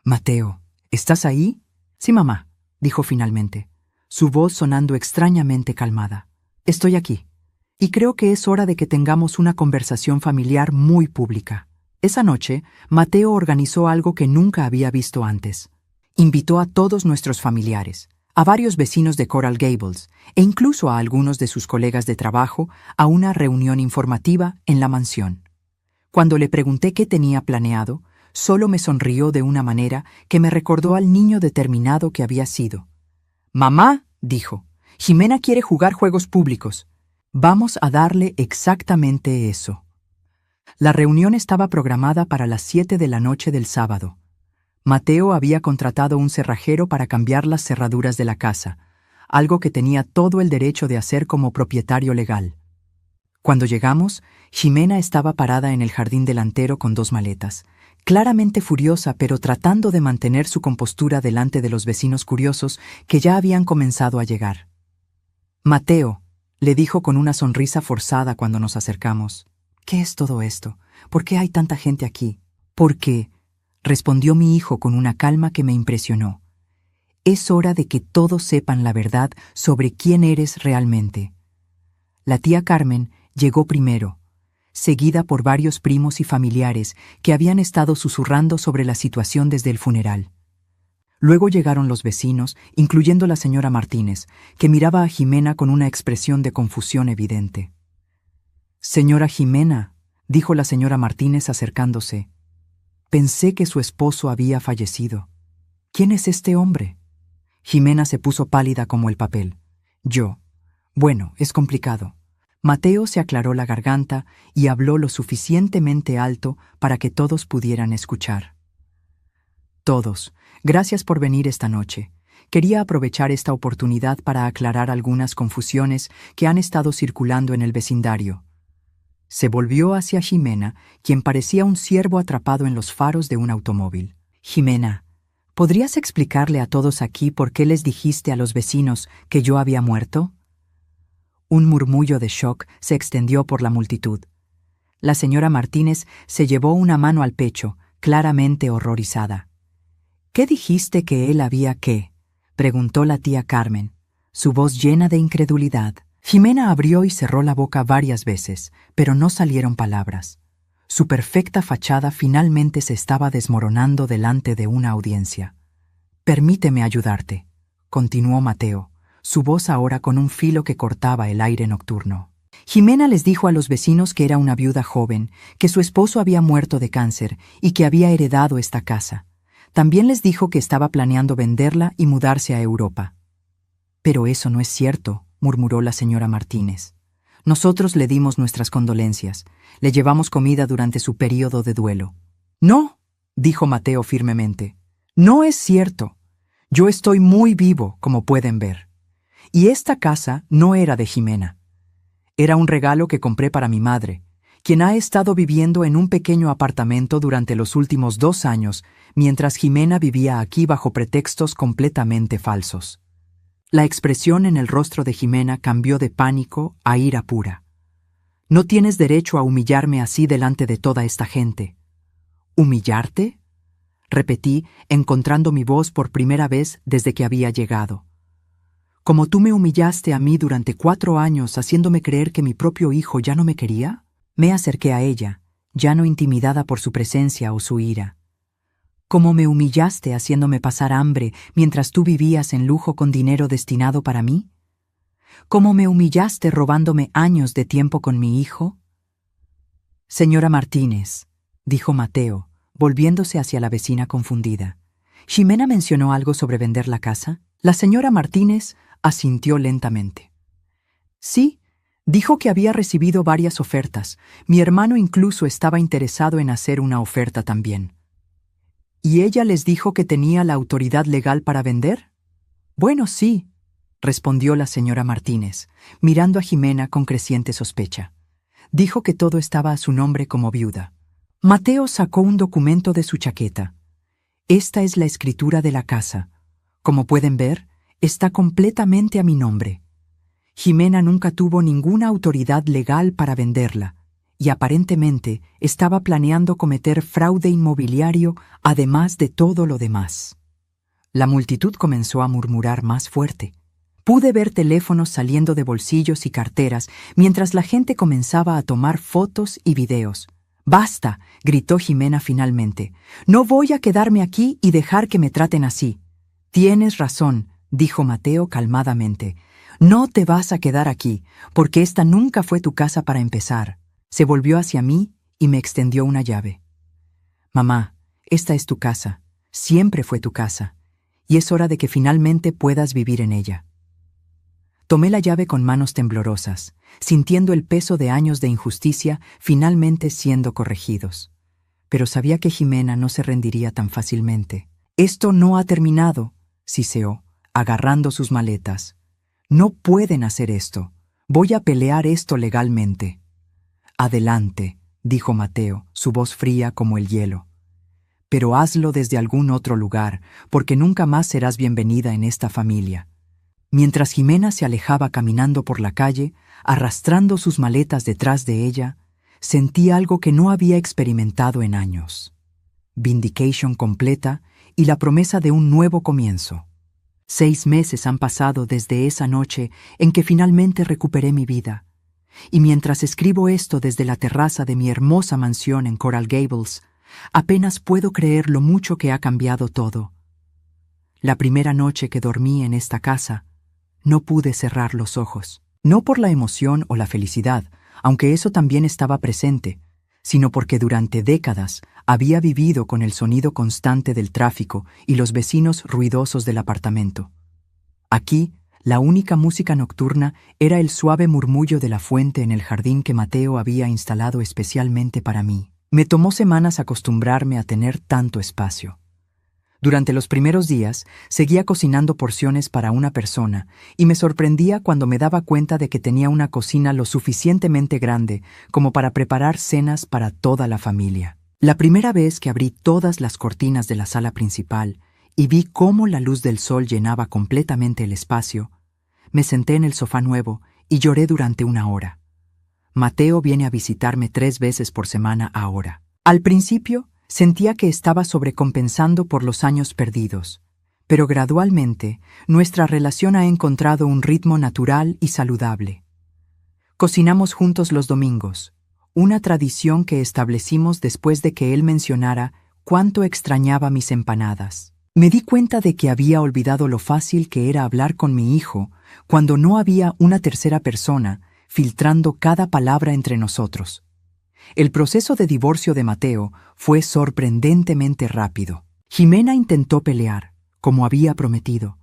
S1: «Mateo, ¿estás ahí?» «Sí, mamá», dijo finalmente, su voz sonando extrañamente calmada. «Estoy aquí. Y creo que es hora de que tengamos una conversación familiar muy pública». Esa noche, Mateo organizó algo que nunca había visto antes. Invitó a todos nuestros familiares, a varios vecinos de Coral Gables e incluso a algunos de sus colegas de trabajo a una reunión informativa en la mansión. Cuando le pregunté qué tenía planeado, solo me sonrió de una manera que me recordó al niño determinado que había sido. «Mamá», dijo, «Jimena quiere jugar juegos públicos. Vamos a darle exactamente eso». La reunión estaba programada para las 7 de la noche del sábado. Mateo había contratado un cerrajero para cambiar las cerraduras de la casa, algo que tenía todo el derecho de hacer como propietario legal. Cuando llegamos, Jimena estaba parada en el jardín delantero con 2 maletas, claramente furiosa pero tratando de mantener su compostura delante de los vecinos curiosos que ya habían comenzado a llegar. «Mateo», le dijo con una sonrisa forzada cuando nos acercamos, «¿qué es todo esto? ¿Por qué hay tanta gente aquí?» «Porque», respondió mi hijo con una calma que me impresionó, «es hora de que todos sepan la verdad sobre quién eres realmente». La tía Carmen llegó primero, seguida por varios primos y familiares que habían estado susurrando sobre la situación desde el funeral. Luego llegaron los vecinos, incluyendo la señora Martínez, que miraba a Jimena con una expresión de confusión evidente. «Señora Jimena», dijo la señora Martínez acercándose, «pensé que su esposo había fallecido. ¿Quién es este hombre?» Jimena se puso pálida como el papel. Bueno, es complicado». Mateo se aclaró la garganta y habló lo suficientemente alto para que todos pudieran escuchar. «Todos, gracias por venir esta noche. Quería aprovechar esta oportunidad para aclarar algunas confusiones que han estado circulando en el vecindario». Se volvió hacia Jimena, quien parecía un ciervo atrapado en los faros de un automóvil. «Jimena, ¿podrías explicarle a todos aquí por qué les dijiste a los vecinos que yo había muerto?» Un murmullo de shock se extendió por la multitud. La señora Martínez se llevó una mano al pecho, claramente horrorizada. «¿Qué dijiste que él había qué?», preguntó la tía Carmen, su voz llena de incredulidad. Jimena abrió y cerró la boca varias veces, pero no salieron palabras. Su perfecta fachada finalmente se estaba desmoronando delante de una audiencia. «Permíteme ayudarte», continuó Mateo, su voz ahora con un filo que cortaba el aire nocturno. Jimena les dijo a los vecinos que era una viuda joven, que su esposo había muerto de cáncer y que había heredado esta casa. También les dijo que estaba planeando venderla y mudarse a Europa. «Pero eso no es cierto», murmuró la señora Martínez. «Nosotros le dimos nuestras condolencias, le llevamos comida durante su período de duelo». «No», dijo Mateo firmemente, «no es cierto. Yo estoy muy vivo, como pueden ver. Y esta casa no era de Jimena. Era un regalo que compré para mi madre, quien ha estado viviendo en un pequeño apartamento durante los últimos 2 años, mientras Jimena vivía aquí bajo pretextos completamente falsos». La expresión en el rostro de Jimena cambió de pánico a ira pura. «No tienes derecho a humillarme así delante de toda esta gente». «¿Humillarte?», repetí, encontrando mi voz por primera vez desde que había llegado. «¿Como tú me humillaste a mí durante 4 años haciéndome creer que mi propio hijo ya no me quería?» Me acerqué a ella, ya no intimidada por su presencia o su ira. «¿Cómo me humillaste haciéndome pasar hambre mientras tú vivías en lujo con dinero destinado para mí? ¿Cómo me humillaste robándome años de tiempo con mi hijo?» «Señora Martínez», dijo Mateo, volviéndose hacia la vecina confundida, «¿Jimena mencionó algo sobre vender la casa?» La señora Martínez asintió lentamente. «Sí, dijo que había recibido varias ofertas. Mi hermano incluso estaba interesado en hacer una oferta también». «¿Y ella les dijo que tenía la autoridad legal para vender?» «Bueno, sí», respondió la señora Martínez, mirando a Jimena con creciente sospecha. «Dijo que todo estaba a su nombre como viuda». Mateo sacó un documento de su chaqueta. «Esta es la escritura de la casa. Como pueden ver, está completamente a mi nombre. Jimena nunca tuvo ninguna autoridad legal para venderla, y aparentemente estaba planeando cometer fraude inmobiliario además de todo lo demás». La multitud comenzó a murmurar más fuerte. Pude ver teléfonos saliendo de bolsillos y carteras mientras la gente comenzaba a tomar fotos y videos. «¡Basta!», gritó Jimena finalmente. «No voy a quedarme aquí y dejar que me traten así». «Tienes razón», dijo Mateo calmadamente. «No te vas a quedar aquí, porque esta nunca fue tu casa para empezar». Se volvió hacia mí y me extendió una llave. Mamá, esta es tu casa, siempre fue tu casa, y es hora de que finalmente puedas vivir en ella. Tomé la llave con manos temblorosas, sintiendo el peso de años de injusticia finalmente siendo corregidos. Pero sabía que Jimena no se rendiría tan fácilmente. Esto no ha terminado, siseó, agarrando sus maletas. No pueden hacer esto. Voy a pelear esto legalmente. Adelante, dijo Mateo, su voz fría como el hielo. Pero hazlo desde algún otro lugar, porque nunca más serás bienvenida en esta familia. Mientras Jimena se alejaba caminando por la calle, arrastrando sus maletas detrás de ella, sentí algo que no había experimentado en años. Vindication completa y la promesa de un nuevo comienzo. 6 meses han pasado desde esa noche en que finalmente recuperé mi vida. Y mientras escribo esto desde la terraza de mi hermosa mansión en Coral Gables, apenas puedo creer lo mucho que ha cambiado todo. La primera noche que dormí en esta casa, no pude cerrar los ojos. No por la emoción o la felicidad, aunque eso también estaba presente, sino porque durante décadas había vivido con el sonido constante del tráfico y los vecinos ruidosos del apartamento. Aquí, la única música nocturna era el suave murmullo de la fuente en el jardín que Mateo había instalado especialmente para mí. Me tomó semanas acostumbrarme a tener tanto espacio. Durante los primeros días, seguía cocinando porciones para una persona y me sorprendía cuando me daba cuenta de que tenía una cocina lo suficientemente grande como para preparar cenas para toda la familia. La primera vez que abrí todas las cortinas de la sala principal y vi cómo la luz del sol llenaba completamente el espacio, me senté en el sofá nuevo y lloré durante 1 hora. Mateo viene a visitarme 3 veces por semana ahora. Al principio, sentía que estaba sobrecompensando por los años perdidos, pero gradualmente nuestra relación ha encontrado un ritmo natural y saludable. Cocinamos juntos los domingos, una tradición que establecimos después de que él mencionara cuánto extrañaba mis empanadas. Me di cuenta de que había olvidado lo fácil que era hablar con mi hijo cuando no había una tercera persona filtrando cada palabra entre nosotros. El proceso de divorcio de Mateo fue sorprendentemente rápido. Jimena intentó pelear, como había prometido,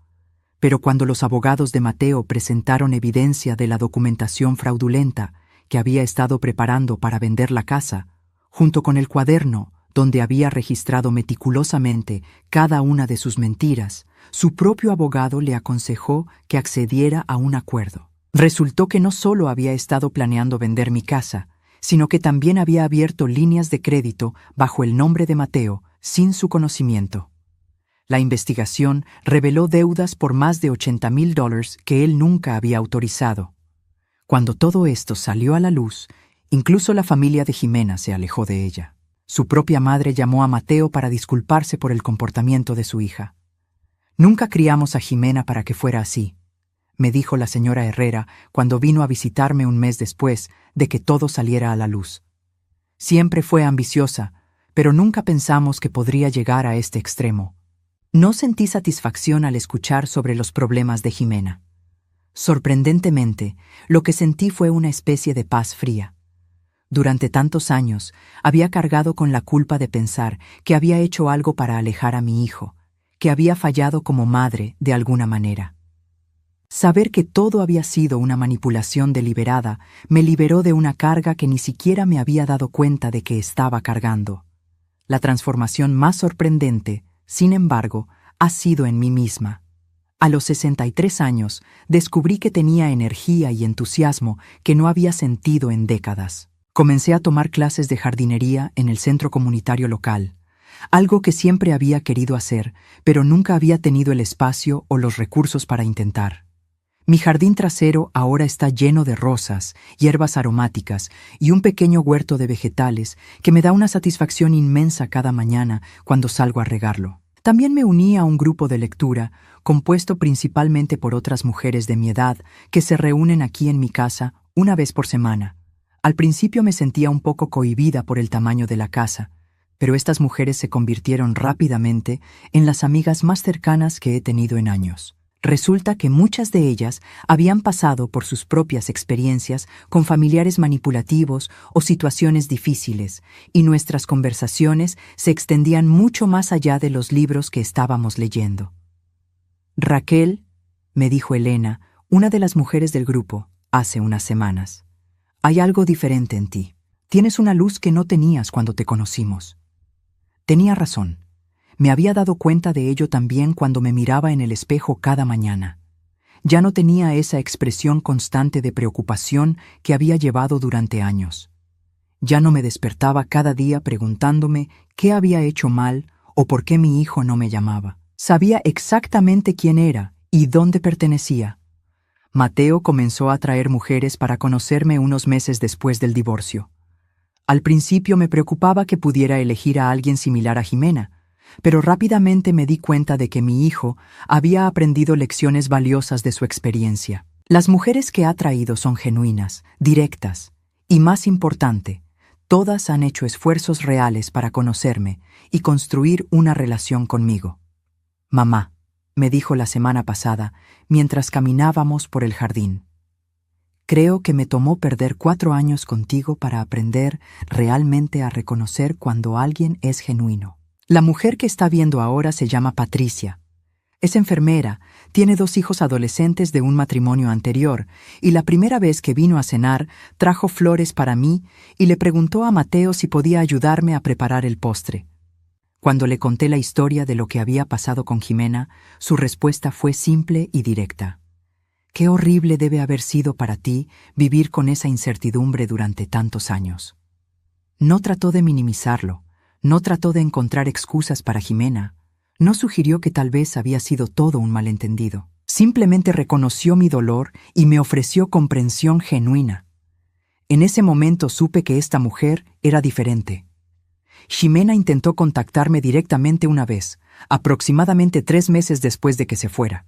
S1: pero cuando los abogados de Mateo presentaron evidencia de la documentación fraudulenta que había estado preparando para vender la casa, junto con el cuaderno donde había registrado meticulosamente cada una de sus mentiras, su propio abogado le aconsejó que accediera a un acuerdo. Resultó que no solo había estado planeando vender mi casa, sino que también había abierto líneas de crédito bajo el nombre de Mateo sin su conocimiento. La investigación reveló deudas por más de $80,000 que él nunca había autorizado. Cuando todo esto salió a la luz, incluso la familia de Jimena se alejó de ella. Su propia madre llamó a Mateo para disculparse por el comportamiento de su hija. «Nunca criamos a Jimena para que fuera así», me dijo la señora Herrera cuando vino a visitarme un mes después de que todo saliera a la luz. Siempre fue ambiciosa, pero nunca pensamos que podría llegar a este extremo. No sentí satisfacción al escuchar sobre los problemas de Jimena. Sorprendentemente, lo que sentí fue una especie de paz fría. Durante tantos años, había cargado con la culpa de pensar que había hecho algo para alejar a mi hijo, que había fallado como madre de alguna manera. Saber que todo había sido una manipulación deliberada me liberó de una carga que ni siquiera me había dado cuenta de que estaba cargando. La transformación más sorprendente, sin embargo, ha sido en mí misma. A los 63 años, descubrí que tenía energía y entusiasmo que no había sentido en décadas. Comencé a tomar clases de jardinería en el centro comunitario local, algo que siempre había querido hacer, pero nunca había tenido el espacio o los recursos para intentar. Mi jardín trasero ahora está lleno de rosas, hierbas aromáticas y un pequeño huerto de vegetales que me da una satisfacción inmensa cada mañana cuando salgo a regarlo. También me uní a un grupo de lectura, compuesto principalmente por otras mujeres de mi edad que se reúnen aquí en mi casa 1 vez por semana. Al principio me sentía un poco cohibida por el tamaño de la casa, pero estas mujeres se convirtieron rápidamente en las amigas más cercanas que he tenido en años. Resulta que muchas de ellas habían pasado por sus propias experiencias con familiares manipulativos o situaciones difíciles, y nuestras conversaciones se extendían mucho más allá de los libros que estábamos leyendo. Raquel, me dijo Elena, una de las mujeres del grupo, hace unas semanas. Hay algo diferente en ti. Tienes una luz que no tenías cuando te conocimos. Tenía razón. Me había dado cuenta de ello también cuando me miraba en el espejo cada mañana. Ya no tenía esa expresión constante de preocupación que había llevado durante años. Ya no me despertaba cada día preguntándome qué había hecho mal o por qué mi hijo no me llamaba. Sabía exactamente quién era y dónde pertenecía. Mateo comenzó a traer mujeres para conocerme unos meses después del divorcio. Al principio me preocupaba que pudiera elegir a alguien similar a Jimena, pero rápidamente me di cuenta de que mi hijo había aprendido lecciones valiosas de su experiencia. Las mujeres que ha traído son genuinas, directas, y más importante, todas han hecho esfuerzos reales para conocerme y construir una relación conmigo. Mamá, me dijo la semana pasada, mientras caminábamos por el jardín. Creo que me tomó perder 4 años contigo para aprender realmente a reconocer cuando alguien es genuino. La mujer que está viendo ahora se llama Patricia. Es enfermera, tiene 2 hijos adolescentes de un matrimonio anterior, y la primera vez que vino a cenar trajo flores para mí y le preguntó a Mateo si podía ayudarme a preparar el postre. Cuando le conté la historia de lo que había pasado con Jimena, su respuesta fue simple y directa. Qué horrible debe haber sido para ti vivir con esa incertidumbre durante tantos años. No trató de minimizarlo. No trató de encontrar excusas para Jimena. No sugirió que tal vez había sido todo un malentendido. Simplemente reconoció mi dolor y me ofreció comprensión genuina. En ese momento supe que esta mujer era diferente. Jimena intentó contactarme directamente una vez, aproximadamente 3 meses después de que se fuera.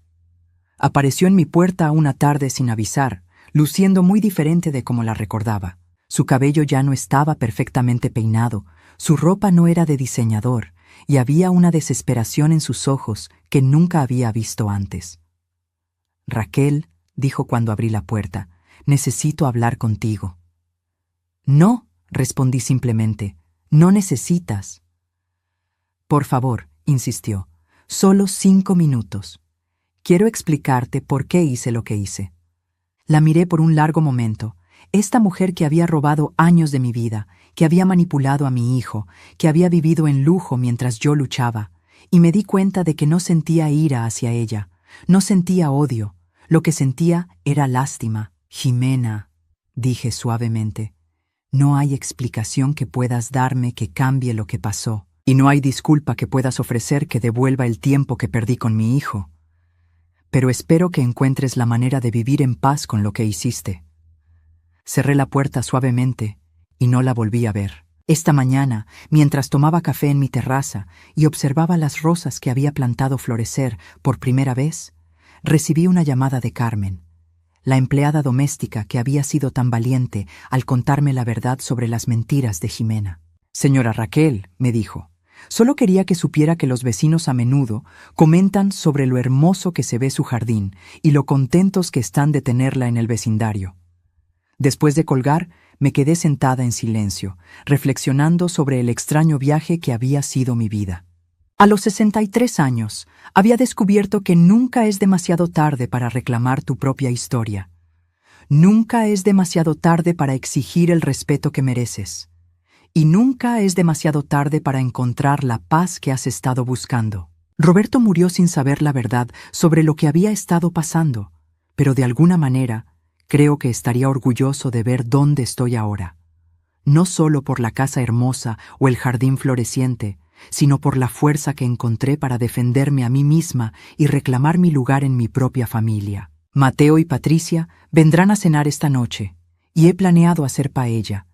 S1: Apareció en mi puerta una tarde sin avisar, luciendo muy diferente de como la recordaba. Su cabello ya no estaba perfectamente peinado, su ropa no era de diseñador, y había una desesperación en sus ojos que nunca había visto antes. Raquel, dijo cuando abrí la puerta, necesito hablar contigo. No, respondí simplemente, no necesitas. Por favor, insistió, solo 5 minutos. Quiero explicarte por qué hice lo que hice. La miré por un largo momento. Esta mujer que había robado años de mi vida, que había manipulado a mi hijo, que había vivido en lujo mientras yo luchaba, y me di cuenta de que no sentía ira hacia ella, no sentía odio, lo que sentía era lástima. Jimena, dije suavemente, no hay explicación que puedas darme que cambie lo que pasó, y no hay disculpa que puedas ofrecer que devuelva el tiempo que perdí con mi hijo. Pero espero que encuentres la manera de vivir en paz con lo que hiciste. Cerré la puerta suavemente y no la volví a ver. Esta mañana, mientras tomaba café en mi terraza y observaba las rosas que había plantado florecer por primera vez, recibí una llamada de Carmen, la empleada doméstica que había sido tan valiente al contarme la verdad sobre las mentiras de Jimena. Señora Raquel, me dijo, solo quería que supiera que los vecinos a menudo comentan sobre lo hermoso que se ve su jardín y lo contentos que están de tenerla en el vecindario. Después de colgar, me quedé sentada en silencio, reflexionando sobre el extraño viaje que había sido mi vida. A los 63 años, había descubierto que nunca es demasiado tarde para reclamar tu propia historia. Nunca es demasiado tarde para exigir el respeto que mereces. Y nunca es demasiado tarde para encontrar la paz que has estado buscando. Roberto murió sin saber la verdad sobre lo que había estado pasando, pero de alguna manera, creo que estaría orgulloso de ver dónde estoy ahora. No solo por la casa hermosa o el jardín floreciente, sino por la fuerza que encontré para defenderme a mí misma y reclamar mi lugar en mi propia familia. Mateo y Patricia vendrán a cenar esta noche, y he planeado hacer paella,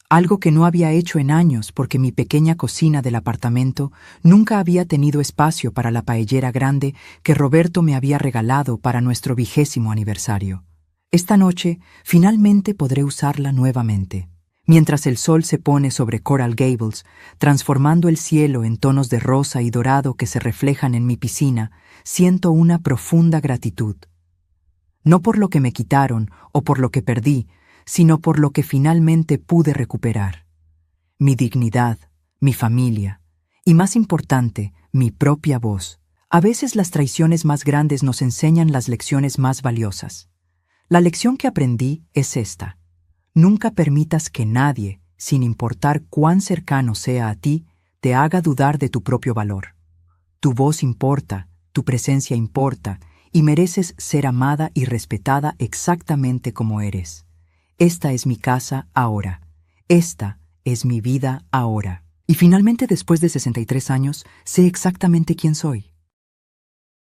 S1: algo que no había hecho en años porque mi pequeña cocina del apartamento nunca había tenido espacio para la paellera grande que Roberto me había regalado para nuestro 20º aniversario. Esta noche, finalmente podré usarla nuevamente. Mientras el sol se pone sobre Coral Gables, transformando el cielo en tonos de rosa y dorado que se reflejan en mi piscina, siento una profunda gratitud. No por lo que me quitaron o por lo que perdí, sino por lo que finalmente pude recuperar. Mi dignidad, mi familia y, más importante, mi propia voz. A veces las traiciones más grandes nos enseñan las lecciones más valiosas. La lección que aprendí es esta. Nunca permitas que nadie, sin importar cuán cercano sea a ti, te haga dudar de tu propio valor. Tu voz importa, tu presencia importa, y mereces ser amada y respetada exactamente como eres. Esta es mi casa ahora. Esta es mi vida ahora. Y finalmente, después de 63 años, sé exactamente quién soy.